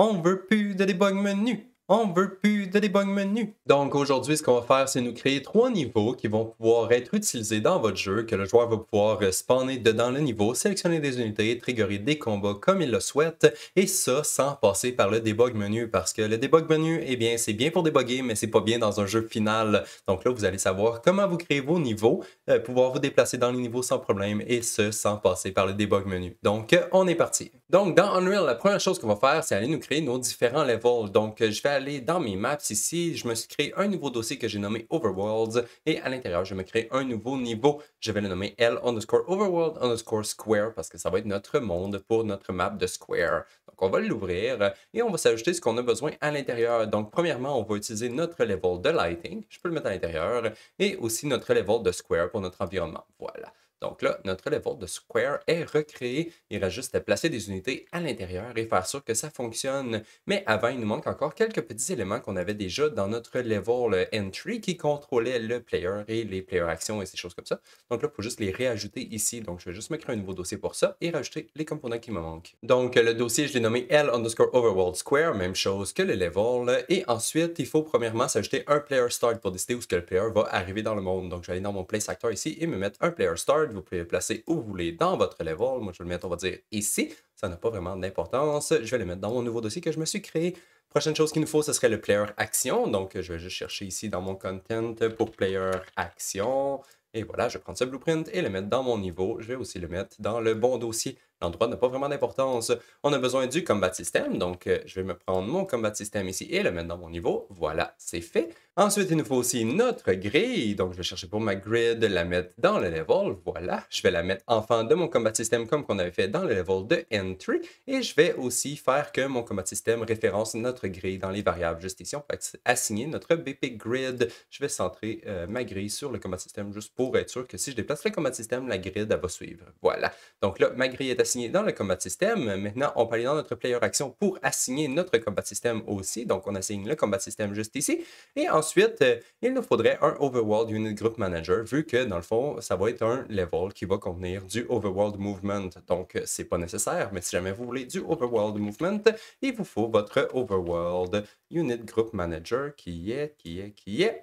On veut plus de debug menu. On veut plus de debug menu. Donc aujourd'hui, ce qu'on va faire, c'est nous créer 3 niveaux qui vont pouvoir être utilisés dans votre jeu, que le joueur va pouvoir spawner dedans le niveau, sélectionner des unités, triggerer des combats comme il le souhaite, et ça sans passer par le debug menu, parce que le debug menu, eh bien, c'est bien pour débugger, mais c'est pas bien dans un jeu final. Donc là, vous allez savoir comment vous créez vos niveaux, pouvoir vous déplacer dans les niveaux sans problème, et ce, sans passer par le debug menu. Donc, on est parti. Donc, dans Unreal, la première chose qu'on va faire, c'est aller nous créer nos différents levels. Donc, je vais aller dans mes maps ici. Je me suis créé un nouveau dossier que j'ai nommé Overworlds. Et à l'intérieur, je vais me créer un nouveau niveau. Je vais le nommer L_Overworld_Square parce que ça va être notre monde pour notre map de Square. Donc, on va l'ouvrir et on va s'ajouter ce qu'on a besoin à l'intérieur. Donc, premièrement, on va utiliser notre level de lighting. Je peux le mettre à l'intérieur. Et aussi notre level de Square pour notre environnement. Voilà. Donc là, notre level de Square est recréé. Il reste juste à placer des unités à l'intérieur et faire sûr que ça fonctionne. Mais avant, il nous manque encore quelques petits éléments qu'on avait déjà dans notre level entry qui contrôlait le player et les player actions et ces choses comme ça. Donc là, il faut juste les réajouter ici. Donc, je vais juste me créer un nouveau dossier pour ça et rajouter les composants qui me manquent. Donc, le dossier, je l'ai nommé L_Overworld Square, même chose que le level. Et ensuite, il faut premièrement s'ajouter un player start pour décider où ce que le player va arriver dans le monde. Donc, je vais aller dans mon place actor ici et me mettre un player start. Vous pouvez le placer où vous voulez dans votre level. Moi, je vais le mettre, on va dire, ici. Ça n'a pas vraiment d'importance. Je vais le mettre dans mon nouveau dossier que je me suis créé. Prochaine chose qu'il nous faut, ce serait le player action. Donc, je vais juste chercher ici dans mon content pour player action. Et voilà, je vais prendre ce blueprint et le mettre dans mon niveau. Je vais aussi le mettre dans le bon dossier. L'endroit n'a pas vraiment d'importance. On a besoin du combat system, donc je vais me prendre mon combat system ici et le mettre dans mon niveau. Voilà, c'est fait. Ensuite, il nous faut aussi notre grille. Donc, je vais chercher pour ma grid, la mettre dans le level. Voilà, je vais la mettre en fin de mon combat system comme qu'on avait fait dans le level de entry. Et je vais aussi faire que mon combat system référence notre grille dans les variables juste ici. On peut assigner notre BP grid. Je vais centrer ma grille sur le combat system juste pour être sûr que si je déplace le combat system, la grid elle va suivre. Voilà. Donc là, ma grille est assignée dans le combat system. Maintenant, on peut aller dans notre player action pour assigner notre combat system aussi. Donc, on assigne le combat system juste ici. Et ensuite, il nous faudrait un Overworld Unit Group Manager, vu que dans le fond, ça va être un level qui va contenir du Overworld Movement. Donc, c'est pas nécessaire, mais si jamais vous voulez du Overworld Movement, il vous faut votre Overworld Unit Group Manager qui est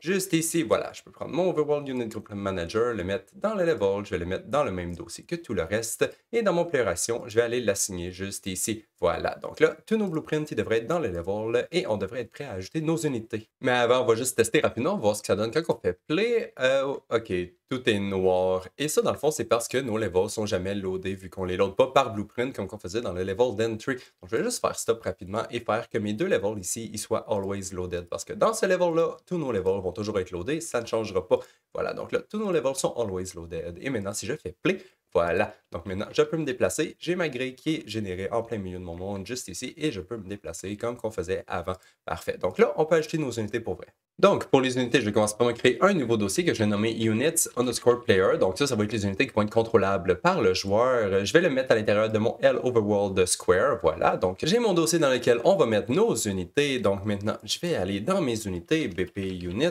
juste ici. Voilà, je peux prendre mon Overworld Unit Group Manager, le mettre dans le level, je vais le mettre dans le même dossier que tout le reste. Et dans mon player action, je vais aller l'assigner juste ici. Voilà, donc là, tous nos blueprints, ils devraient être dans le level et on devrait être prêt à ajouter nos unités. Mais avant, on va juste tester rapidement, voir ce que ça donne quand on fait play. OK, tout est noir. Et ça, dans le fond, c'est parce que nos levels sont jamais loadés, vu qu'on les load pas par blueprint comme on faisait dans le level d'entry. Donc, je vais juste faire stop rapidement et faire que mes deux levels ici, ils soient always loaded. Parce que dans ce level-là, tous nos levels vont toujours être loadés, ça ne changera pas. Voilà, donc là, tous nos levels sont always loaded. Et maintenant, si je fais play, voilà, donc maintenant je peux me déplacer, j'ai ma grille qui est générée en plein milieu de mon monde juste ici et je peux me déplacer comme qu'on faisait avant. Parfait, donc là on peut ajouter nos unités pour vrai. Donc pour les unités, je vais commencer par me créer un nouveau dossier que je vais nommer Units_Player. Donc ça va être les unités qui vont être contrôlables par le joueur. Je vais le mettre à l'intérieur de mon L_Overworld Square, voilà. Donc j'ai mon dossier dans lequel on va mettre nos unités. Donc maintenant je vais aller dans mes unités, BP Unit,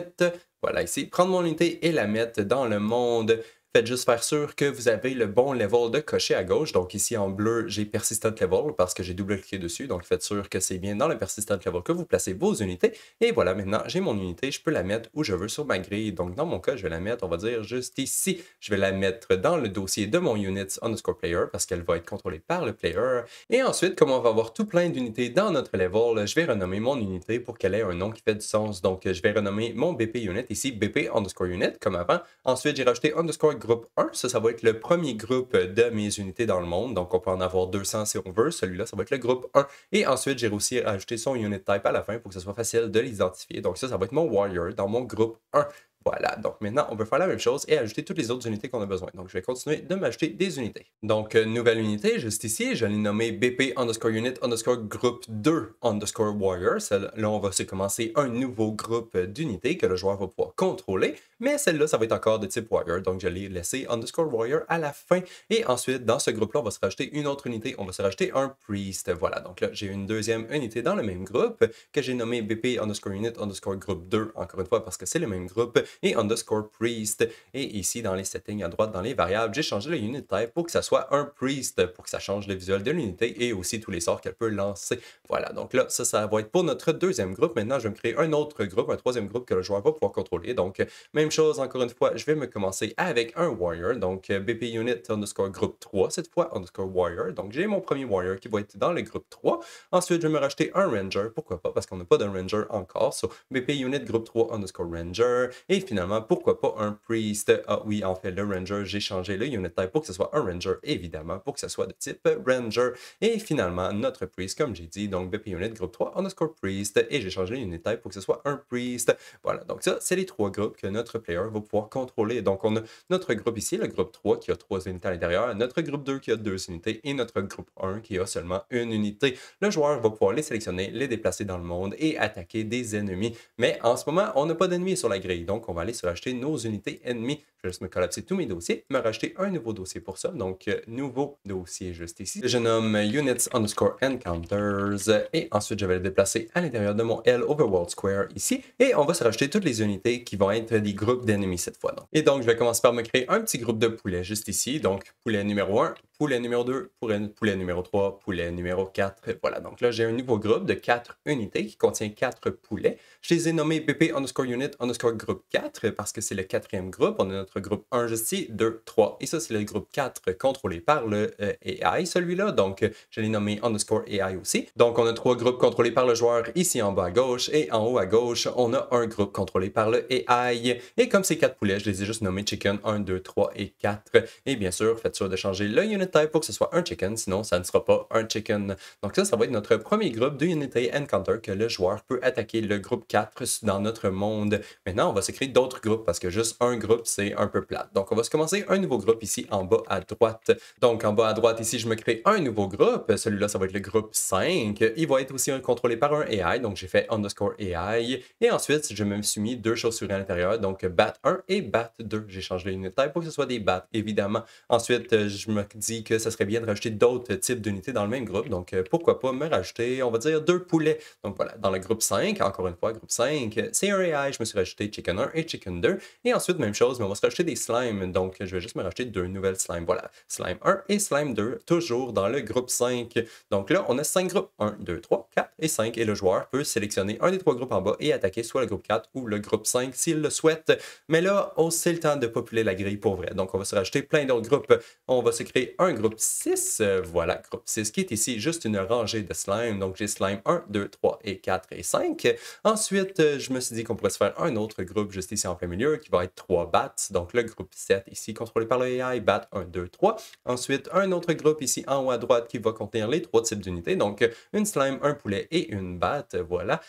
voilà ici, prendre mon unité et la mettre dans le monde. Faites juste faire sûr que vous avez le bon level de cocher à gauche. Donc ici en bleu, j'ai Persistent Level parce que j'ai double-cliqué dessus. Donc faites sûr que c'est bien dans le Persistent Level que vous placez vos unités. Et voilà, maintenant j'ai mon unité, je peux la mettre où je veux sur ma grille. Donc dans mon cas, je vais la mettre, on va dire, juste ici. Je vais la mettre dans le dossier de mon Units_Player parce qu'elle va être contrôlée par le player. Et ensuite, comme on va avoir tout plein d'unités dans notre level, je vais renommer mon unité pour qu'elle ait un nom qui fait du sens. Donc je vais renommer mon BP Unit ici, BP_Unit comme avant. Ensuite, j'ai rajouté underscore groupe 1. Ça va être le premier groupe de mes unités dans le monde. Donc, on peut en avoir 200 si on veut. Celui-là, ça va être le groupe 1. Et ensuite, j'ai aussi ajouté son unit type à la fin pour que ce soit facile de l'identifier. Donc, ça va être mon warrior dans mon groupe 1. Voilà, donc maintenant, on peut faire la même chose et ajouter toutes les autres unités qu'on a besoin. Donc, je vais continuer de m'ajouter des unités. Donc, nouvelle unité, juste ici, je l'ai nommée BP_Unit_Group2_Warrior. Là, on va se commencer un nouveau groupe d'unités que le joueur va pouvoir contrôler. Mais celle-là, ça va être encore de type Warrior. Donc, je l'ai laissé _Warrior à la fin. Et ensuite, dans ce groupe-là, on va se rajouter une autre unité. On va se rajouter un Priest. Voilà, donc là, j'ai une deuxième unité dans le même groupe que j'ai nommé BP_Unit_Group2, encore une fois, parce que c'est le même groupe. et underscore priest. Et ici, dans les settings à droite, dans les variables, j'ai changé le unit type pour que ça soit un priest, pour que ça change le visuel de l'unité et aussi tous les sorts qu'elle peut lancer. Voilà, donc là, ça va être pour notre deuxième groupe. Maintenant, je vais me créer un autre groupe, un troisième groupe que le joueur va pouvoir contrôler. Donc, même chose, encore une fois, je vais me commencer avec un warrior. Donc, BP unit underscore groupe 3 cette fois, underscore warrior. Donc, j'ai mon premier warrior qui va être dans le groupe 3. Ensuite, je vais me racheter un ranger. Pourquoi pas? Parce qu'on n'a pas de ranger encore. So, BP unit groupe 3 underscore ranger. Et finalement, pourquoi pas un priest? Ah oui, en fait, le ranger, j'ai changé le unit type pour que ce soit un ranger, évidemment, pour que ce soit de type ranger. Et finalement, notre priest, comme j'ai dit, donc BP unit groupe 3 underscore priest. Et j'ai changé le unit type pour que ce soit un priest. Voilà, donc ça, c'est les trois groupes que notre player va pouvoir contrôler. Donc, on a notre groupe ici, le groupe 3 qui a 3 unités à l'intérieur, notre groupe 2 qui a 2 unités et notre groupe 1 qui a seulement une unité. Le joueur va pouvoir les sélectionner, les déplacer dans le monde et attaquer des ennemis. Mais en ce moment, on n'a pas d'ennemis sur la grille, donc on va aller se racheter nos unités ennemies. Je vais juste me collapser tous mes dossiers, me racheter un nouveau dossier pour ça. Donc, nouveau dossier juste ici. Je nomme units underscore encounters et ensuite je vais le déplacer à l'intérieur de mon L overworld square ici et on va se rajouter toutes les unités qui vont être des groupes d'ennemis cette fois. Donc. Et donc, je vais commencer par me créer un petit groupe de poulets juste ici. Donc, poulet numéro 1, poulet numéro 2, poulet numéro 3, poulet numéro 4. Voilà, donc là, j'ai un nouveau groupe de 4 unités qui contient 4 poulets. Je les ai nommés BP underscore unit underscore groupe 4 parce que c'est le quatrième groupe. On a notre groupe 1 juste ici, 2, 3. Et ça, c'est le groupe 4 contrôlé par le AI, celui-là. Donc, je l'ai nommé underscore AI aussi. Donc, on a 3 groupes contrôlés par le joueur ici en bas à gauche et en haut à gauche, on a un groupe contrôlé par le AI. Et comme c'est 4 poulets, je les ai juste nommés chicken 1, 2, 3 et 4. Et bien sûr, faites sûr de changer le unit type pour que ce soit un chicken, sinon ça ne sera pas un chicken. Donc ça va être notre premier groupe de unité encounter que le joueur peut attaquer le groupe 4 dans notre monde. Maintenant, on va se créer d'autres groupes parce que juste un groupe, c'est un peu plate. Donc on va se commencer un nouveau groupe ici en bas à droite. Donc en bas à droite ici, je me crée un nouveau groupe. Celui-là, ça va être le groupe 5. Il va être aussi contrôlé par un AI, donc j'ai fait underscore AI. Et ensuite, je me suis mis 2 chauves-souris à l'intérieur, donc BAT1 et BAT2. J'ai changé les unit type pour que ce soit des BAT, évidemment. Ensuite, je me dis que ça serait bien de rajouter d'autres types d'unités dans le même groupe. Donc, pourquoi pas me rajouter, on va dire, 2 poulets. Donc voilà, dans le groupe 5, encore une fois, groupe 5, c'est un AI, je me suis rajouté Chicken 1 et Chicken 2. Et ensuite, même chose, mais on va se rajouter des slimes. Donc, je vais juste me rajouter 2 nouvelles slimes. Voilà, slime 1 et slime 2, toujours dans le groupe 5. Donc là, on a 5 groupes, 1, 2, 3, 4 et 5. Et le joueur peut sélectionner un des 3 groupes en bas et attaquer soit le groupe 4 ou le groupe 5 s'il le souhaite. Mais là, c'est le temps de populer la grille pour vrai. Donc, on va se rajouter plein d'autres groupes. On va se créer un groupe 6. Voilà, groupe 6 qui est ici juste une rangée de slime. Donc, j'ai slime 1, 2, 3 et 4 et 5. Ensuite, je me suis dit qu'on pourrait se faire un autre groupe juste ici en plein milieu qui va être 3 bats. Donc, le groupe 7 ici contrôlé par le AI, bat 1, 2, 3. Ensuite, un autre groupe ici en haut à droite qui va contenir les 3 types d'unités. Donc, une slime, un poulet et une batte. Voilà.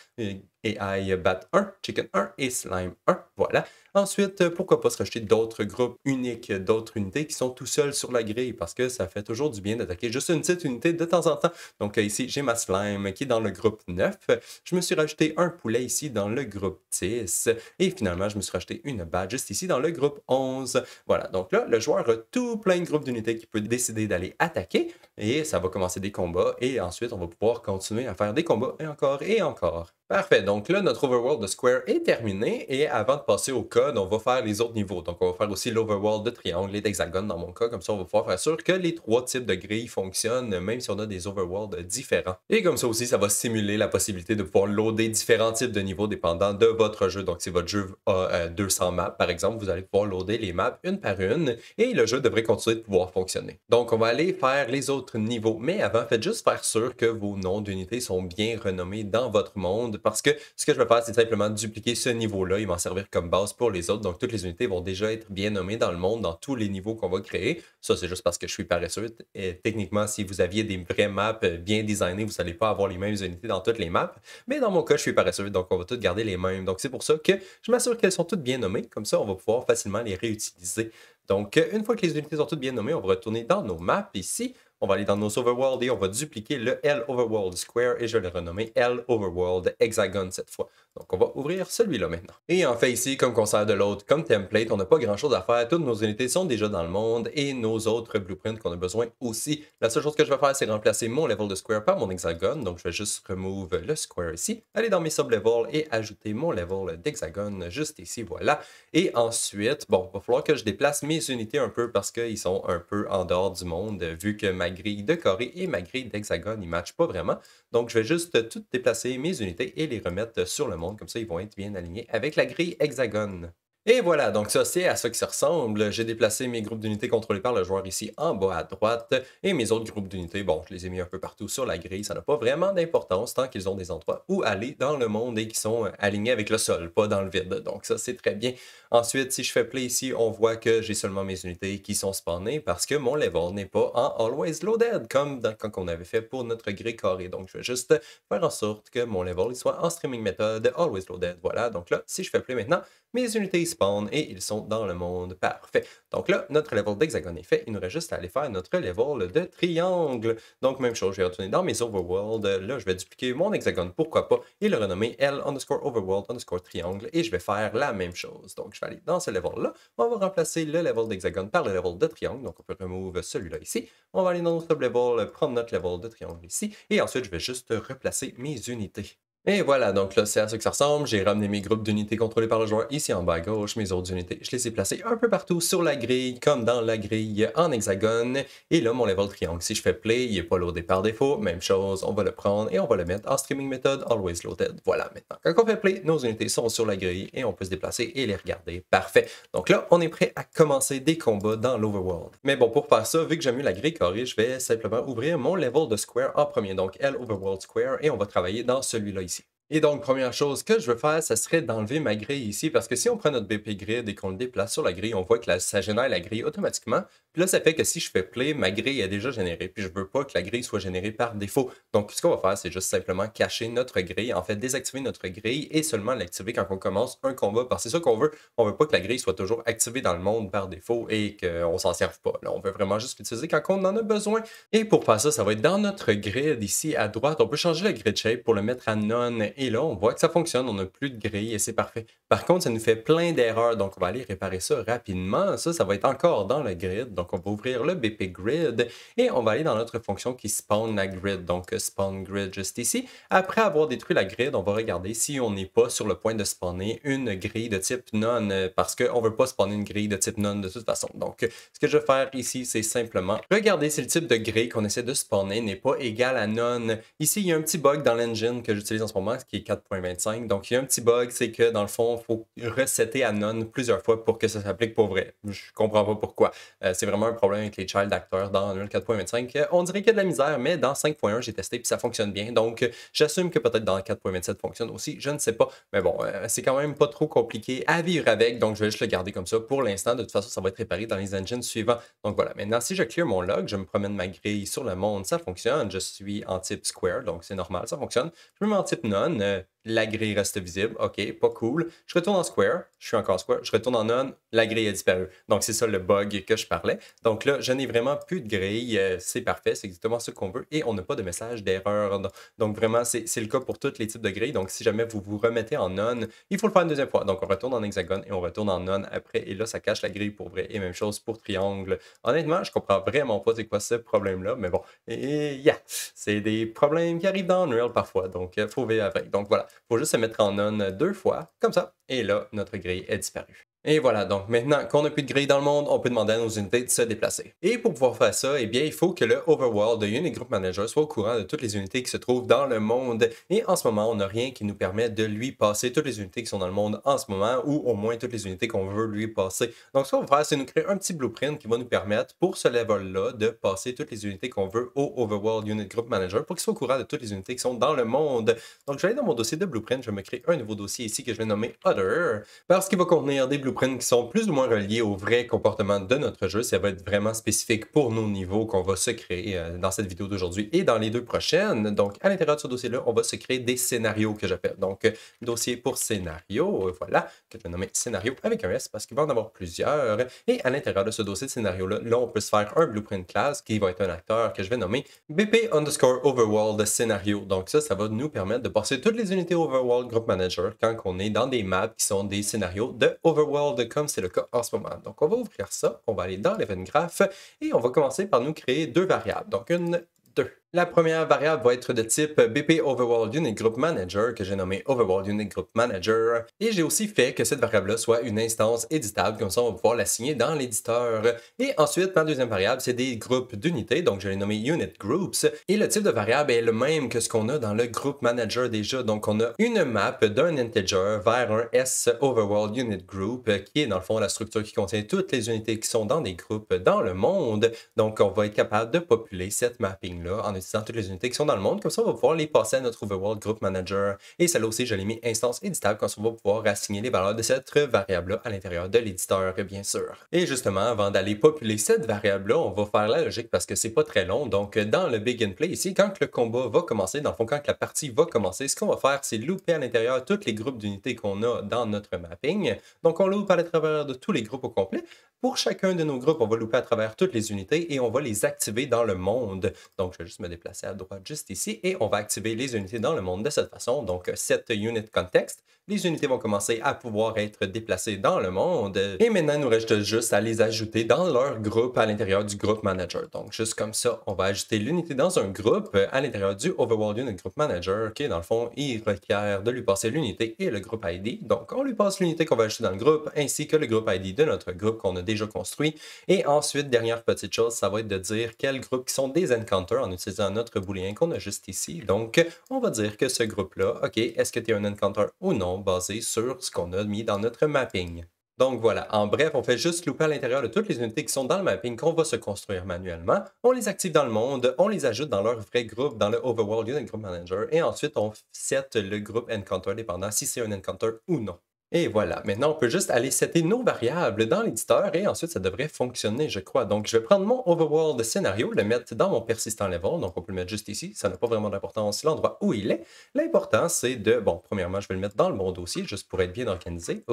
AI bat 1, chicken 1 et slime 1. Voilà. Ensuite, pourquoi pas se rajouter d'autres groupes uniques, d'autres unités qui sont tout seuls sur la grille parce que ça fait toujours du bien d'attaquer juste une petite unité de temps en temps. Donc ici, j'ai ma slime qui est dans le groupe 9. Je me suis rajouté un poulet ici dans le groupe 10. Et finalement, je me suis rajouté une badge juste ici dans le groupe 11. Voilà, donc là, le joueur a tout plein de groupes d'unités qu'il peut décider d'aller attaquer. Et ça va commencer des combats. Et ensuite, on va pouvoir continuer à faire des combats et encore et encore. Parfait, donc là, notre overworld de Square est terminé et avant de passer au code, on va faire les autres niveaux. Donc, on va faire aussi l'overworld de triangle et d'hexagone dans mon cas. Comme ça, on va pouvoir faire sûr que les 3 types de grilles fonctionnent, même si on a des overworlds différents. Et comme ça aussi, ça va simuler la possibilité de pouvoir loader différents types de niveaux dépendant de votre jeu. Donc, si votre jeu a 200 maps, par exemple, vous allez pouvoir loader les maps une par une et le jeu devrait continuer de pouvoir fonctionner. Donc, on va aller faire les autres niveaux. Mais avant, faites juste faire sûr que vos noms d'unités sont bien renommés dans votre monde parce que ce que je vais faire, c'est simplement dupliquer ce niveau-là. Il va en servir comme base pour les autres. Donc, toutes les unités vont déjà être bien nommées dans le monde, dans tous les niveaux qu'on va créer. Ça, c'est juste parce que je suis paresseux. Et techniquement, si vous aviez des vraies maps bien designées, vous n'allez pas avoir les mêmes unités dans toutes les maps. Mais dans mon cas, je suis paresseux, donc on va toutes garder les mêmes. Donc, c'est pour ça que je m'assure qu'elles sont toutes bien nommées. Comme ça, on va pouvoir facilement les réutiliser. Donc, une fois que les unités sont toutes bien nommées, on va retourner dans nos maps ici. On va aller dans nos overworld et on va dupliquer le L overworld square et je vais le renommer L overworld hexagone cette fois. Donc, on va ouvrir celui-là maintenant. Et en fait, ici, comme concert de l'autre, comme template, on n'a pas grand-chose à faire. Toutes nos unités sont déjà dans le monde et nos autres blueprints qu'on a besoin aussi. La seule chose que je vais faire, c'est remplacer mon level de square par mon hexagone. Donc, je vais juste remove le square ici, aller dans mes sub-levels et ajouter mon level d'hexagone juste ici, voilà. Et ensuite, bon, il va falloir que je déplace mes unités un peu parce qu'ils sont un peu en dehors du monde, vu que ma grille de carré et ma grille d'hexagone, ils ne matchent pas vraiment. Donc, je vais juste tout déplacer mes unités et les remettre sur le monde. Comme ça, ils vont être bien alignés avec la grille hexagone. Et voilà, donc ça, c'est à ça que ça ressemble. J'ai déplacé mes groupes d'unités contrôlés par le joueur ici en bas à droite. Et mes autres groupes d'unités, bon, je les ai mis un peu partout sur la grille. Ça n'a pas vraiment d'importance tant qu'ils ont des endroits où aller dans le monde et qui sont alignés avec le sol, pas dans le vide. Donc ça, c'est très bien. Ensuite, si je fais play ici, on voit que j'ai seulement mes unités qui sont spawnées parce que mon level n'est pas en always loaded, comme quand on avait fait pour notre grille carré. Donc, je vais juste faire en sorte que mon level il soit en streaming method always loaded. Voilà, donc là, si je fais play maintenant, mes unités spawn et ils sont dans le monde. Parfait. Donc là, notre level d'hexagone est fait. Il nous reste juste à aller faire notre level de triangle. Donc, même chose, je vais retourner dans mes overworld. Là, je vais dupliquer mon hexagone, pourquoi pas, et le renommer L_overworld_ triangle. Et je vais faire la même chose. Donc, je vais aller dans ce level-là. On va remplacer le level d'hexagone par le level de triangle. Donc, on peut remove celui-là ici. On va aller dans notre level, prendre notre level de triangle ici. Et ensuite, je vais juste replacer mes unités. Et voilà, donc là, c'est à ça que ça ressemble. J'ai ramené mes groupes d'unités contrôlés par le joueur ici en bas à gauche. Mes autres unités, je les ai placées un peu partout sur la grille, comme dans la grille en hexagone. Et là, mon level triangle, si je fais play, il n'est pas loadé par défaut. Même chose, on va le prendre et on va le mettre en streaming method always loaded. Voilà, maintenant, quand on fait play, nos unités sont sur la grille et on peut se déplacer et les regarder. Parfait. Donc là, on est prêt à commencer des combats dans l'overworld. Mais bon, pour faire ça, vu que j'ai mis la grille carrée, je vais simplement ouvrir mon level de square en premier. Donc, L overworld square et on va travailler dans celui-là ici. Et donc, première chose que je veux faire, ce serait d'enlever ma grille ici, parce que si on prend notre BP Grid et qu'on le déplace sur la grille, on voit que ça génère la grille automatiquement. Puis là, ça fait que si je fais play, ma grille est déjà générée, puis je veux pas que la grille soit générée par défaut. Donc, ce qu'on va faire, c'est juste simplement cacher notre grille, en fait, désactiver notre grille et seulement l'activer quand on commence un combat, parce que c'est ça qu'on veut. On veut pas que la grille soit toujours activée dans le monde par défaut et qu'on s'en serve pas. Là, on veut vraiment juste l'utiliser quand on en a besoin. Et pour faire ça, ça va être dans notre grid ici à droite. On peut changer le grid shape pour le mettre à none. Et là, on voit que ça fonctionne, on n'a plus de grille et c'est parfait. Par contre, ça nous fait plein d'erreurs, donc on va aller réparer ça rapidement. Ça va être encore dans le grid. Donc, on va ouvrir le BP Grid et on va aller dans notre fonction qui spawn la grid. Donc, spawn grid juste ici. Après avoir détruit la grid, on va regarder si on n'est pas sur le point de spawner une grille de type none parce qu'on ne veut pas spawner une grille de type none de toute façon. Donc, ce que je vais faire ici, c'est simplement regarder si le type de grille qu'on essaie de spawner n'est pas égal à none. Ici, il y a un petit bug dans l'engine que j'utilise en ce moment, qui est 4.25. Donc, il y a un petit bug, c'est que dans le fond, il faut resetter à none plusieurs fois pour que ça s'applique pour vrai. Je comprends pas pourquoi. C'est vraiment un problème avec les child actors dans Unreal 4.25. On dirait qu'il y a de la misère, mais dans 5.1, j'ai testé et ça fonctionne bien. Donc, j'assume que peut-être dans 4.27 fonctionne aussi. Je ne sais pas. Mais bon, c'est quand même pas trop compliqué à vivre avec. Donc, je vais juste le garder comme ça pour l'instant. De toute façon, ça va être réparé dans les engines suivants. Donc, voilà. Maintenant, si je clear mon log, je me promène ma grille sur le monde, ça fonctionne. Je suis en type square, donc c'est normal, ça fonctionne. Je me mets en type none. La grille reste visible. OK, pas cool. Je retourne en square. Je suis encore square. Je retourne en none. La grille a disparu. Donc, c'est ça le bug que je parlais. Donc là, je n'ai vraiment plus de grille. C'est parfait. C'est exactement ce qu'on veut. Et on n'a pas de message d'erreur. Donc, vraiment, c'est le cas pour tous les types de grilles. Donc, si jamais vous vous remettez en none, il faut le faire une deuxième fois. Donc, on retourne en hexagone et on retourne en none après. Et là, ça cache la grille pour vrai. Et même chose pour triangle. Honnêtement, je comprends vraiment pas c'est quoi ce problème-là. Mais bon, c'est des problèmes qui arrivent dans Unreal parfois. Donc, il faut vivre avec. Donc, voilà. Il faut juste se mettre en none deux fois, comme ça, et là, notre grille est disparue. Et voilà, donc maintenant qu'on n'a plus de grille dans le monde, on peut demander à nos unités de se déplacer. Et pour pouvoir faire ça, eh bien, il faut que le Overworld de Unit Group Manager soit au courant de toutes les unités qui se trouvent dans le monde. Et en ce moment, on n'a rien qui nous permet de lui passer toutes les unités qui sont dans le monde en ce moment, ou au moins toutes les unités qu'on veut lui passer. Donc, ce qu'on va faire, c'est nous créer un petit blueprint qui va nous permettre, pour ce level-là, de passer toutes les unités qu'on veut au Overworld Unit Group Manager pour qu'il soit au courant de toutes les unités qui sont dans le monde. Donc, je vais aller dans mon dossier de blueprint, je vais me créer un nouveau dossier ici que je vais nommer Other, parce qu'il va contenir des blueprints blueprints qui sont plus ou moins reliés au vrai comportement de notre jeu. Ça va être vraiment spécifique pour nos niveaux qu'on va se créer dans cette vidéo d'aujourd'hui et dans les deux prochaines. Donc, à l'intérieur de ce dossier-là, on va se créer des scénarios que j'appelle. Donc, dossier pour scénario, voilà, que je vais nommer scénario avec un S parce qu'il va en avoir plusieurs. Et à l'intérieur de ce dossier de scénario-là, là, on peut se faire un blueprint class qui va être un acteur que je vais nommer BP underscore overworld scénario. Donc, ça va nous permettre de passer toutes les unités overworld group manager quand on est dans des maps qui sont des scénarios de overworld comme c'est le cas en ce moment. Donc, on va ouvrir ça, on va aller dans l'event graph et on va commencer par nous créer deux variables. Donc, une, deux. La première variable va être de type BP Overworld Unit Group Manager, que j'ai nommé Overworld Unit Group Manager. Et j'ai aussi fait que cette variable-là soit une instance éditable, comme ça on va pouvoir l'assigner dans l'éditeur. Et ensuite, ma deuxième variable, c'est des groupes d'unités, donc je l'ai nommé Unit Groups. Et le type de variable est le même que ce qu'on a dans le Group Manager déjà. Donc on a une map d'un integer vers un S Overworld Unit Group, qui est dans le fond la structure qui contient toutes les unités qui sont dans des groupes dans le monde. Donc on va être capable de populer cette mapping-là en utilisant toutes les unités qui sont dans le monde. Comme ça, on va pouvoir les passer à notre Overworld Group Manager. Et celle-là aussi, je l'ai mis instance éditable, comme ça, on va pouvoir assigner les valeurs de cette variable-là à l'intérieur de l'éditeur, bien sûr. Et justement, avant d'aller populer cette variable-là, on va faire la logique parce que c'est pas très long. Donc, dans le Begin Play ici, quand le combat va commencer, dans le fond, quand la partie va commencer, ce qu'on va faire, c'est looper à l'intérieur tous les groupes d'unités qu'on a dans notre mapping. Donc, on loupe à l'intérieur de tous les groupes au complet. Pour chacun de nos groupes, on va louper à travers toutes les unités et on va les activer dans le monde. Donc, je vais juste me déplacer à droite juste ici et on va activer les unités dans le monde de cette façon. Donc, set unit context. Les unités vont commencer à pouvoir être déplacées dans le monde. Et maintenant, il nous reste juste à les ajouter dans leur groupe à l'intérieur du groupe manager. Donc, juste comme ça, on va ajouter l'unité dans un groupe à l'intérieur du Overworld Unit Group Manager, qui, dans le fond, il requiert de lui passer l'unité et le groupe ID. Donc, on lui passe l'unité qu'on va ajouter dans le groupe, ainsi que le groupe ID de notre groupe qu'on a déjà construit. Et ensuite, dernière petite chose, ça va être de dire quels groupes qui sont des encounters en utilisant notre booléen qu'on a juste ici. Donc, on va dire que ce groupe-là, OK, est-ce que tu es un encounter ou non, basé sur ce qu'on a mis dans notre mapping. Donc voilà, en bref, on fait juste louper à l'intérieur de toutes les unités qui sont dans le mapping qu'on va se construire manuellement. On les active dans le monde, on les ajoute dans leur vrai groupe, dans le Overworld Unit Group Manager, et ensuite on set le groupe Encounter dépendant si c'est un Encounter ou non. Et voilà, maintenant on peut juste aller setter nos variables dans l'éditeur et ensuite ça devrait fonctionner, je crois. Donc je vais prendre mon overworld scénario, le mettre dans mon persistant level, donc on peut le mettre juste ici, ça n'a pas vraiment d'importance l'endroit où il est. L'important c'est de, bon, premièrement je vais le mettre dans le bon dossier juste pour être bien organisé.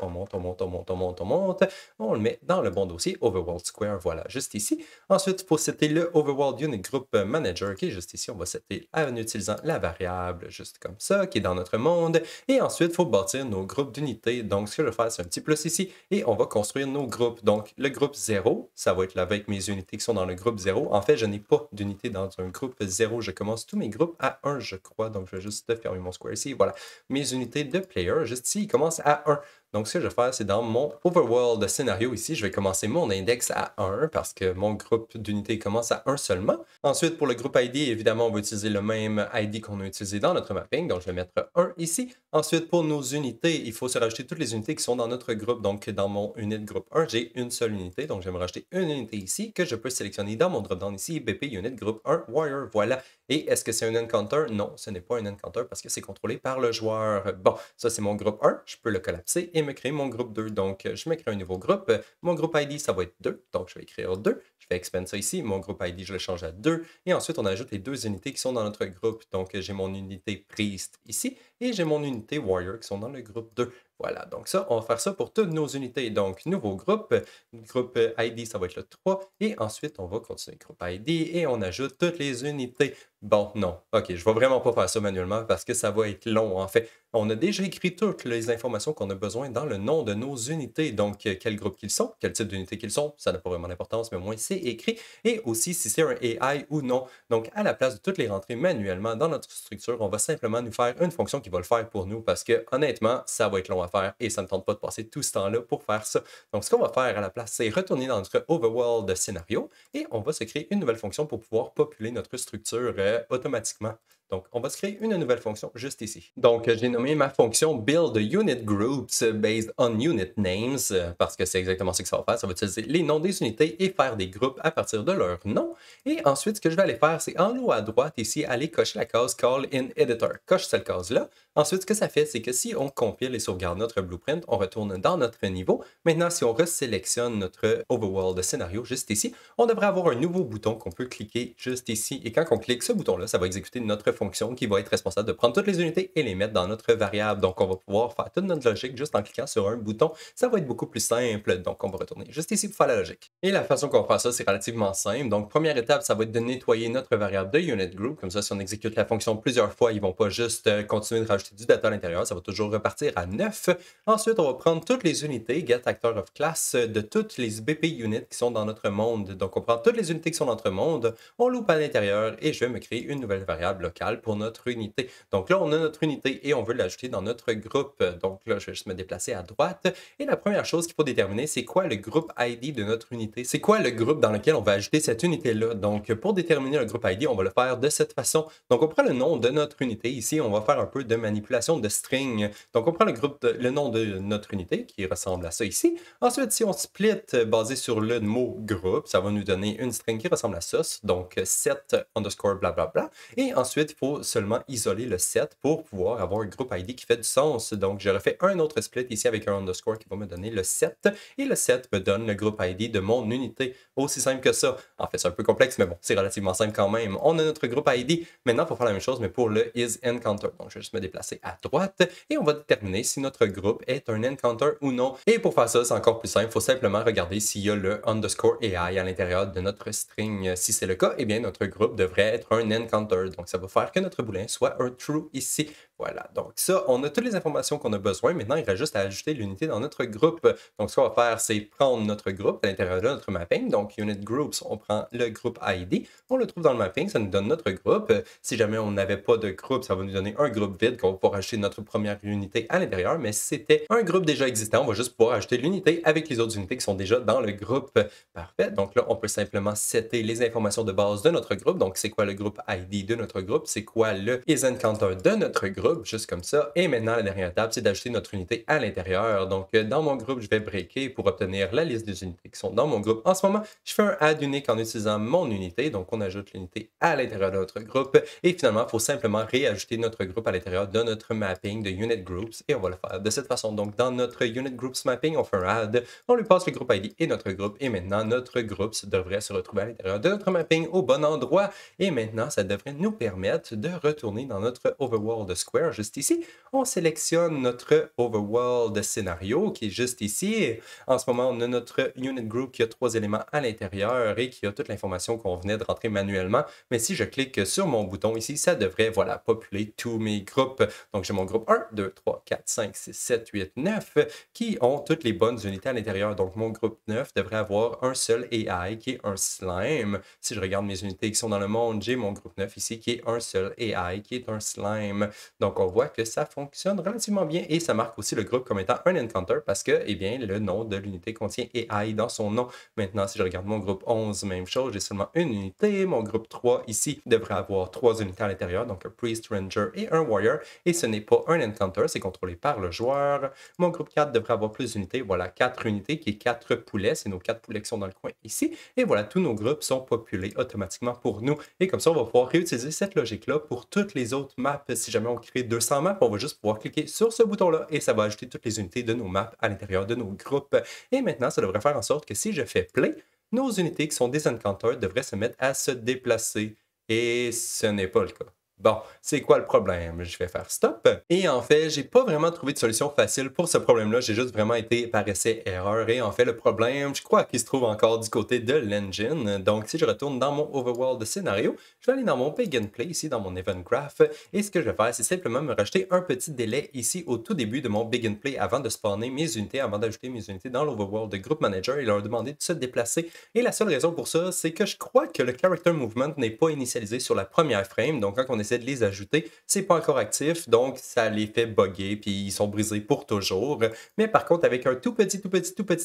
On monte, on monte, on monte, on monte, on monte. On le met dans le bon dossier, overworld square, voilà, juste ici. Ensuite, il faut setter le overworld unit group manager qui est juste ici. On va setter en utilisant la variable juste comme ça, qui est dans notre monde. Et ensuite, il faut bâtir nos groupes d'unités. Donc, ce que je vais faire, c'est un petit plus ici et on va construire nos groupes. Donc, le groupe 0, ça va être là avec mes unités qui sont dans le groupe 0. En fait, je n'ai pas d'unité dans un groupe 0. Je commence tous mes groupes à 1, je crois. Donc, je vais juste fermer mon square ici. Voilà. Mes unités de player, juste ici, ils commencent à 1. Donc, ce que je vais faire, c'est dans mon overworld scénario ici, je vais commencer mon index à 1 parce que mon groupe d'unités commence à 1 seulement. Ensuite, pour le groupe ID, évidemment, on va utiliser le même ID qu'on a utilisé dans notre mapping. Donc, je vais mettre 1 ici. Ensuite, pour nos unités, il faut se rajouter toutes les unités qui sont dans notre groupe. Donc, dans mon unit groupe 1, j'ai une seule unité. Donc, je vais me rajouter une unité ici que je peux sélectionner dans mon drop-down ici, BP Unit Group 1 Wire. Voilà. Et est-ce que c'est un encounter? Non, ce n'est pas un encounter parce que c'est contrôlé par le joueur. Bon, ça, c'est mon groupe 1. Je peux le collapser et me créer mon groupe 2. Donc, je me crée un nouveau groupe. Mon groupe ID, ça va être 2. Donc, je vais écrire 2. Je vais expand ça ici. Mon groupe ID, je le change à 2. Et ensuite, on ajoute les deux unités qui sont dans notre groupe. Donc, j'ai mon unité Priest ici et j'ai mon unité Warrior qui sont dans le groupe 2. Voilà, donc ça, on va faire ça pour toutes nos unités. Donc, nouveau groupe ID, ça va être le 3. Et ensuite, on va continuer groupe ID et on ajoute toutes les unités. Bon, non. OK, je ne vais vraiment pas faire ça manuellement parce que ça va être long, en fait. On a déjà écrit toutes les informations qu'on a besoin dans le nom de nos unités. Donc, quel groupe qu'ils sont, quel type d'unité qu'ils sont, ça n'a pas vraiment d'importance, mais au moins c'est écrit. Et aussi si c'est un AI ou non. Donc, à la place de toutes les rentrer manuellement dans notre structure, on va simplement nous faire une fonction qui va le faire pour nous parce que, honnêtement, ça va être long à faire et ça ne tente pas de passer tout ce temps-là pour faire ça. Donc, ce qu'on va faire à la place, c'est retourner dans notre overworld scénario et on va se créer une nouvelle fonction pour pouvoir populer notre structure automatiquement. Donc, on va se créer une nouvelle fonction juste ici. Donc, j'ai nommé ma fonction Build Unit Groups Based on Unit Names parce que c'est exactement ce que ça va faire. Ça va utiliser les noms des unités et faire des groupes à partir de leurs noms. Et ensuite, ce que je vais aller faire, c'est en haut à droite ici, aller cocher la case Call in Editor. Coche cette case-là. Ensuite, ce que ça fait, c'est que si on compile et sauvegarde notre blueprint, on retourne dans notre niveau. Maintenant, si on resélectionne notre overworld scénario juste ici, on devrait avoir un nouveau bouton qu'on peut cliquer juste ici. Et quand on clique ce bouton-là, ça va exécuter notre fonction qui va être responsable de prendre toutes les unités et les mettre dans notre variable. Donc, on va pouvoir faire toute notre logique juste en cliquant sur un bouton. Ça va être beaucoup plus simple. Donc, on va retourner juste ici pour faire la logique. Et la façon qu'on va faire ça, c'est relativement simple. Donc, première étape, ça va être de nettoyer notre variable de unit group. Comme ça, si on exécute la fonction plusieurs fois, ils ne vont pas juste continuer de rajouter du data à l'intérieur. Ça va toujours repartir à 9. Ensuite, on va prendre toutes les unités get actor of class de toutes les BP units qui sont dans notre monde. Donc, on prend toutes les unités qui sont dans notre monde, on loupe à l'intérieur et je vais me créer une nouvelle variable locale pour notre unité. Donc là, on a notre unité et on veut l'ajouter dans notre groupe. Donc là, je vais juste me déplacer à droite. Et la première chose qu'il faut déterminer, c'est quoi le groupe ID de notre unité? C'est quoi le groupe dans lequel on va ajouter cette unité-là? Donc, pour déterminer le groupe ID, on va le faire de cette façon. Donc, on prend le nom de notre unité. Ici, on va faire un peu de manipulation de string. Donc, on prend le nom de notre unité qui ressemble à ça ici. Ensuite, si on split basé sur le mot groupe, ça va nous donner une string qui ressemble à ça. Donc, set underscore blablabla. Et ensuite, il faut seulement isoler le set pour pouvoir avoir un groupe ID qui fait du sens. Donc, je refais un autre split ici avec un underscore qui va me donner le set. Et le set me donne le groupe ID de mon unité. Aussi simple que ça. En fait, c'est un peu complexe, mais bon, c'est relativement simple quand même. On a notre groupe ID. Maintenant, il faut faire la même chose, mais pour le isEncounter. Donc, je vais juste me déplacer à droite et on va déterminer si notre groupe est un encounter ou non. Et pour faire ça, c'est encore plus simple. Il faut simplement regarder s'il y a le underscore AI à l'intérieur de notre string. Si c'est le cas, eh bien, notre groupe devrait être un encounter. Donc, ça va faire que notre boolin soit un true ici. Voilà, donc ça, on a toutes les informations qu'on a besoin. Maintenant, il reste juste à ajouter l'unité dans notre groupe. Donc, ce qu'on va faire, c'est prendre notre groupe à l'intérieur de notre mapping. Donc, unit groups, on prend le groupe ID, on le trouve dans le mapping, ça nous donne notre groupe. Si jamais on n'avait pas de groupe, ça va nous donner un groupe vide qu'on va pouvoir ajouter notre première unité à l'intérieur. Mais si c'était un groupe déjà existant, on va juste pouvoir ajouter l'unité avec les autres unités qui sont déjà dans le groupe. Parfait. Donc là, on peut simplement setter les informations de base de notre groupe. Donc, c'est quoi le groupe ID de notre groupe? C'est quoi le isEncounter de notre groupe? Juste comme ça. Et maintenant, la dernière étape, c'est d'ajouter notre unité à l'intérieur. Donc, dans mon groupe, je vais breaker pour obtenir la liste des unités qui sont dans mon groupe. En ce moment, je fais un add unique en utilisant mon unité. Donc, on ajoute l'unité à l'intérieur de notre groupe. Et finalement, il faut simplement réajouter notre groupe à l'intérieur de notre mapping de unit groups. Et on va le faire de cette façon. Donc, dans notre unit groups mapping, on fait un add. On lui passe le groupe ID et notre groupe. Et maintenant, notre groupe devrait se retrouver à l'intérieur de notre mapping au bon endroit. Et maintenant, ça devrait nous permettre de retourner dans notre overworld square juste ici. On sélectionne notre overworld scénario qui est juste ici. En ce moment, on a notre unit group qui a 3 éléments à l'intérieur et qui a toute l'information qu'on venait de rentrer manuellement. Mais si je clique sur mon bouton ici, ça devrait, voilà, populer tous mes groupes. Donc, j'ai mon groupe 1, 2, 3, 4, 5, 6, 7, 8, 9 qui ont toutes les bonnes unités à l'intérieur. Donc, mon groupe 9 devrait avoir un seul AI qui est un slime. Si je regarde mes unités qui sont dans le monde, j'ai mon groupe 9 ici qui est un seul AI qui est un slime. Donc, on voit que ça fonctionne relativement bien et ça marque aussi le groupe comme étant un encounter parce que, eh bien, le nom de l'unité contient AI dans son nom. Maintenant, si je regarde mon groupe 11, même chose, j'ai seulement une unité. Mon groupe 3 ici devrait avoir 3 unités à l'intérieur, donc un priest, ranger et un warrior. Et ce n'est pas un encounter, c'est contrôlé par le joueur. Mon groupe 4 devrait avoir plus d'unités. Voilà, 4 unités qui est 4 poulets. C'est nos 4 poulets qui sont dans le coin ici. Et voilà, tous nos groupes sont populés automatiquement pour nous. Et comme ça, on va pouvoir réutiliser cette logique-là pour toutes les autres maps. Si jamais on crée 200 maps, on va juste pouvoir cliquer sur ce bouton-là et ça va ajouter toutes les unités de nos maps à l'intérieur de nos groupes. Et maintenant, ça devrait faire en sorte que si je fais play, nos unités qui sont des encounters devraient se mettre à se déplacer. Et ce n'est pas le cas. Bon, c'est quoi le problème? Je vais faire stop. Et en fait, j'ai pas vraiment trouvé de solution facile pour ce problème-là. J'ai juste vraiment été par essai erreur. Et en fait, le problème, je crois qu'il se trouve encore du côté de l'engine. Donc, si je retourne dans mon overworld scénario, je vais aller dans mon Big and Play ici, dans mon Event Graph. Et ce que je vais faire, c'est simplement me rajouter un petit délai ici au tout début de mon Big and Play avant de spawner mes unités, avant d'ajouter mes unités dans l'overworld de Group Manager et leur demander de se déplacer. Et la seule raison pour ça, c'est que je crois que le Character Movement n'est pas initialisé sur la première frame. Donc, quand on essaie de les ajouter, c'est pas encore actif, donc ça les fait bugger, puis ils sont brisés pour toujours. Mais par contre, avec un tout petit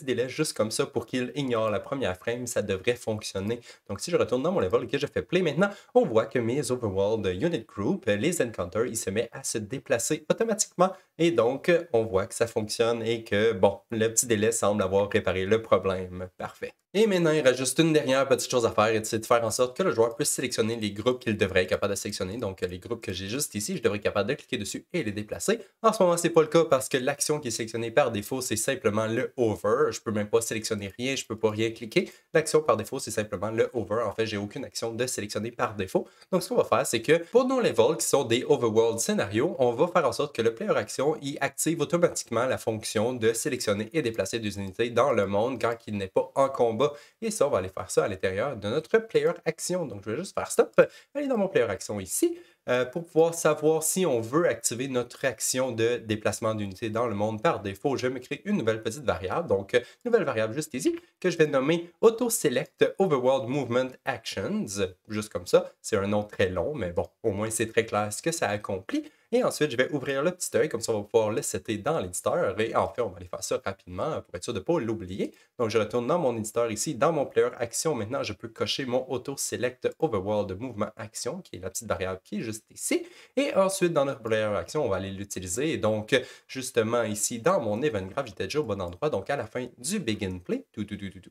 délai, juste comme ça, pour qu'ils ignorent la première frame, ça devrait fonctionner. Donc, si je retourne dans mon level et que je fais play maintenant, on voit que mes Overworld Unit Group, les Encounters, ils se mettent à se déplacer automatiquement. Et donc, on voit que ça fonctionne et que, bon, le petit délai semble avoir réparé le problème. Parfait. Et maintenant, il reste juste une dernière petite chose à faire, et c'est de faire en sorte que le joueur puisse sélectionner les groupes qu'il devrait être capable de sélectionner. Donc, les groupes que j'ai juste ici, je devrais être capable de cliquer dessus et les déplacer. En ce moment, c'est pas le cas parce que l'action qui est sélectionnée par défaut, c'est simplement le over. Je peux même pas sélectionner rien, je peux pas rien cliquer. L'action par défaut, c'est simplement le over. En fait, j'ai aucune action de sélectionner par défaut. Donc, ce qu'on va faire, c'est que pour nos levels qui sont des overworld scénarios, on va faire en sorte que le player action y active automatiquement la fonction de sélectionner et déplacer des unités dans le monde quand il n'est pas en combat. Et ça, on va aller faire ça à l'intérieur de notre player action. Donc, je vais juste faire stop, aller dans mon player action ici, pour pouvoir savoir si on veut activer notre action de déplacement d'unité dans le monde par défaut. Je vais me créer une nouvelle petite variable. Donc, nouvelle variable juste ici, que je vais nommer Auto-Select Overworld Movement Actions. Juste comme ça. C'est un nom très long, mais bon, au moins c'est très clair ce que ça accomplit. Et ensuite, je vais ouvrir le petit œil, comme ça on va pouvoir le setter dans l'éditeur. Et en fait, on va aller faire ça rapidement pour être sûr de ne pas l'oublier. Donc, je retourne dans mon éditeur ici, dans mon player action. Maintenant, je peux cocher mon Auto-Select Overworld Movement Action, qui est la petite variable qui est juste ici. Et ensuite, dans notre player action, on va aller l'utiliser. Et donc, justement, ici, dans mon event graph, j'étais déjà au bon endroit. Donc, à la fin du begin play,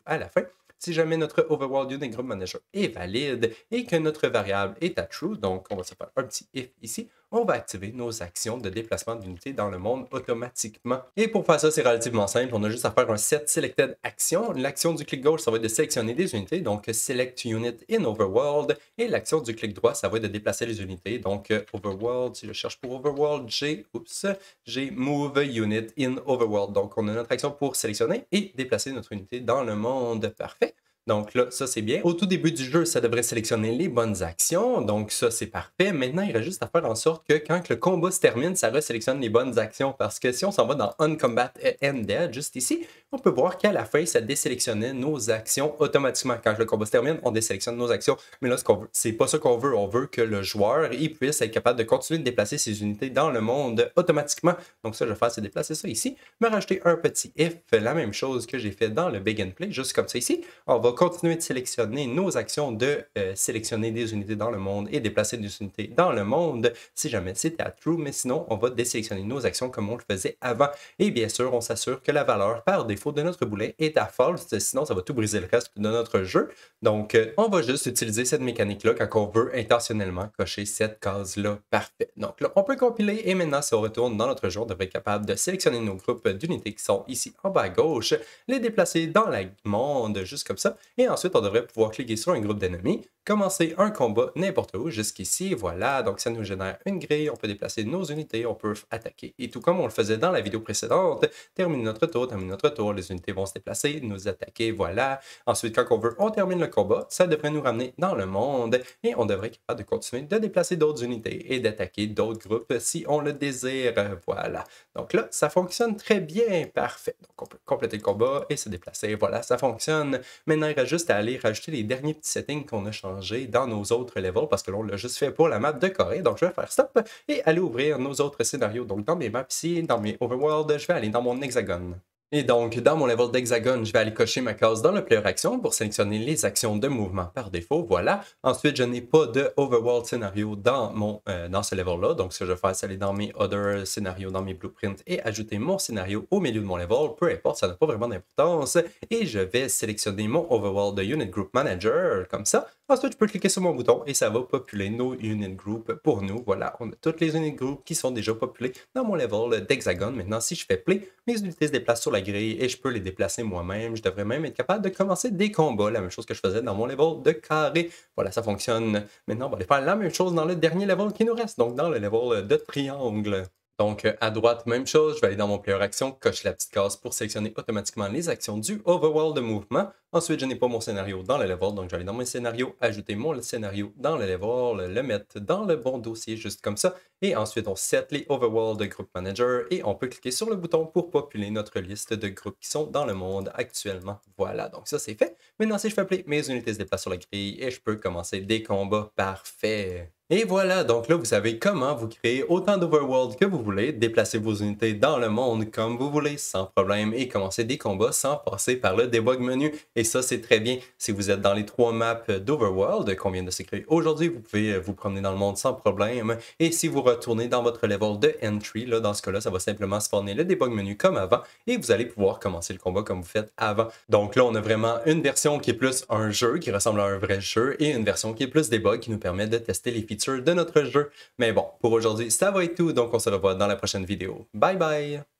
à la fin, si jamais notre Overworld Unit Group Manager est valide et que notre variable est à true, donc on va se faire un petit if ici, on va activer nos actions de déplacement d'unités dans le monde automatiquement. Et pour faire ça, c'est relativement simple. On a juste à faire un set selected action. L'action du clic gauche, ça va être de sélectionner des unités, donc select unit in overworld. Et l'action du clic droit, ça va être de déplacer les unités. Donc overworld, si je cherche pour overworld, j'ai move unit in overworld. Donc on a notre action pour sélectionner et déplacer notre unité dans le monde. Parfait. Donc là, ça c'est bien. Au tout début du jeu, ça devrait sélectionner les bonnes actions. Donc ça, c'est parfait. Maintenant, il reste juste à faire en sorte que quand le combat se termine, ça resélectionne les bonnes actions. Parce que si on s'en va dans Uncombat Ended, juste ici, on peut voir qu'à la fin, ça désélectionnait nos actions automatiquement. Quand le combat se termine, on désélectionne nos actions. Mais là, c'est pas ça qu'on veut. On veut que le joueur il puisse être capable de continuer de déplacer ses unités dans le monde automatiquement. Donc ça, je vais faire, c'est déplacer ça ici. Me rajouter un petit if, la même chose que j'ai fait dans le Begin Play, juste comme ça ici. On va continuer de sélectionner nos actions de sélectionner des unités dans le monde et déplacer des unités dans le monde si jamais c'était à true, mais sinon on va désélectionner nos actions comme on le faisait avant. Et bien sûr, on s'assure que la valeur par défaut de notre boulet est à false, sinon ça va tout briser le reste de notre jeu. Donc on va juste utiliser cette mécanique-là quand on veut intentionnellement cocher cette case-là. Parfait. Donc là, on peut compiler et maintenant si on retourne dans notre jeu, on devrait être capable de sélectionner nos groupes d'unités qui sont ici en bas à gauche, les déplacer dans le monde juste comme ça. Et ensuite, on devrait pouvoir cliquer sur un groupe d'ennemis, commencer un combat n'importe où, jusqu'ici, voilà. Donc, ça nous génère une grille, on peut déplacer nos unités, on peut attaquer. Et tout comme on le faisait dans la vidéo précédente, terminer notre tour, les unités vont se déplacer, nous attaquer, voilà. Ensuite, quand on veut, on termine le combat, ça devrait nous ramener dans le monde et on devrait être capable de continuer de déplacer d'autres unités et d'attaquer d'autres groupes si on le désire, voilà. Donc là, ça fonctionne très bien, parfait. Donc, on peut compléter le combat et se déplacer, voilà, ça fonctionne. Maintenant, il reste juste à aller rajouter les derniers petits settings qu'on a changés dans nos autres levels parce que là, on l'a juste fait pour la map de Corée. Donc, je vais faire stop et aller ouvrir nos autres scénarios. Donc, dans mes maps ici, dans mes overworld, je vais aller dans mon hexagone. Et donc, dans mon level d'hexagone, je vais aller cocher ma case dans le player action pour sélectionner les actions de mouvement par défaut. Voilà. Ensuite, je n'ai pas de overworld scénario dans ce level-là. Donc, ce que je vais faire, c'est aller dans mes other scénarios, dans mes blueprints et ajouter mon scénario au milieu de mon level. Peu importe, ça n'a pas vraiment d'importance. Et je vais sélectionner mon overworld unit group manager comme ça. Ensuite, je peux cliquer sur mon bouton et ça va populer nos unit group pour nous. Voilà, on a toutes les unit groups qui sont déjà populés dans mon level d'hexagone. Maintenant, si je fais play, mes unités se déplacent sur la grille et je peux les déplacer moi-même. Je devrais même être capable de commencer des combats, la même chose que je faisais dans mon level de carré. Voilà, ça fonctionne. Maintenant, on va aller faire la même chose dans le dernier level qui nous reste, donc dans le level de triangle. Donc, à droite, même chose, je vais aller dans mon player action, coche la petite case pour sélectionner automatiquement les actions du overworld de mouvement. Ensuite, je n'ai pas mon scénario dans le level, donc je vais aller dans mon scénario, ajouter mon scénario dans le level, le mettre dans le bon dossier, juste comme ça. Et ensuite, on set les overworld de group manager et on peut cliquer sur le bouton pour populer notre liste de groupes qui sont dans le monde actuellement. Voilà, donc ça c'est fait. Maintenant, si je fais play, mes unités se déplacent sur la grille et je peux commencer des combats. Parfait. Et voilà, donc là, vous savez comment vous créer autant d'overworld que vous voulez, déplacer vos unités dans le monde comme vous voulez, sans problème, et commencer des combats sans passer par le debug menu. Et ça, c'est très bien si vous êtes dans les 3 maps d'Overworld qu'on vient de se créer aujourd'hui. Vous pouvez vous promener dans le monde sans problème. Et si vous retournez dans votre level de entry, là, dans ce cas-là, ça va simplement spawner le debug menu comme avant et vous allez pouvoir commencer le combat comme vous faites avant. Donc là, on a vraiment une version qui est plus un jeu, qui ressemble à un vrai jeu, et une version qui est plus debug, qui nous permet de tester les features de notre jeu. Mais bon, pour aujourd'hui, ça va être tout, donc on se revoit dans la prochaine vidéo. Bye bye!